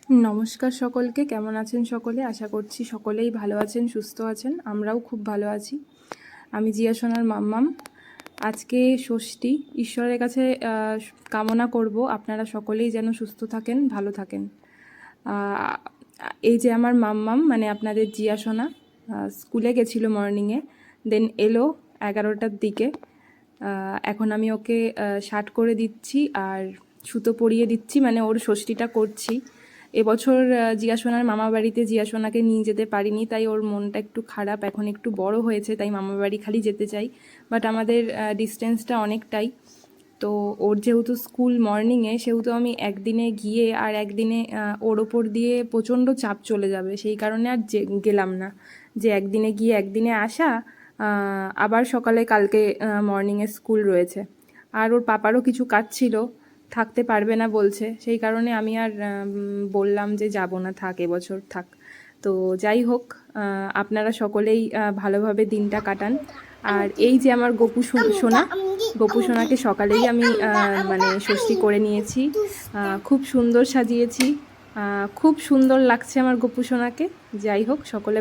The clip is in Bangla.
নমস্কার সকলকে, কেমন আছেন সকলে? আশা করছি সকলেই ভালো আছেন, সুস্থ আছেন। আমরাও খুব ভালো আছি। আমি জিয়া সোনার মাম্মাম। আজকে ষষ্ঠী। ঈশ্বরের কাছে কামনা করব আপনারা সকলেই যেন সুস্থ থাকেন, ভালো থাকেন। এই যে আমার মাম্মাম মানে আপনাদের জিয়া সোনা স্কুলে গেছিলো মর্নিংয়ে, দেন এলো 11টার দিকে। এখন আমি ওকে শার্ট করে দিচ্ছি আর সুতো পরিয়ে দিচ্ছি, মানে ওর ষষ্ঠীটা করছি। এবছর জিয়া সোনার মামা বাড়িতে জিয়া সোনাকে নিয়ে যেতে পারিনি, তাই ওর মনটা একটু খারাপ। এখন একটু বড় হয়েছে, তাই মামা বাড়ি খালি যেতে চাই, বাট আমাদের ডিস্টেন্সটা অনেকটাই। তো ওর যেহেতু স্কুল মর্নিংয়ে, সেহেতু আমি একদিনে গিয়ে আর একদিনে ওর ওপর দিয়ে প্রচণ্ড চাপ চলে যাবে, সেই কারণে আর গেলাম না। যে একদিনে গিয়ে একদিনে আসা, আবার সকালে কালকে মর্নিংয়ে স্কুল রয়েছে। আর ওর পাপারও কিছু কাজ ছিল, থাকতে পারবে না বলছে, সেই কারণে আমি আর বললাম যে যাব না, থাক, এবছর থাক। তো যাই হোক, আপনারা সকলেই ভালোভাবে দিনটা কাটান। আর এই যে আমার সোনা, গোপু সোনাকে সকালেই আমি মানে ষষ্ঠী করে নিয়েছি, খুব সুন্দর সাজিয়েছি, খুব সুন্দর লাগছে আমার গোপু সোনাকে। যাই হোক, সকলে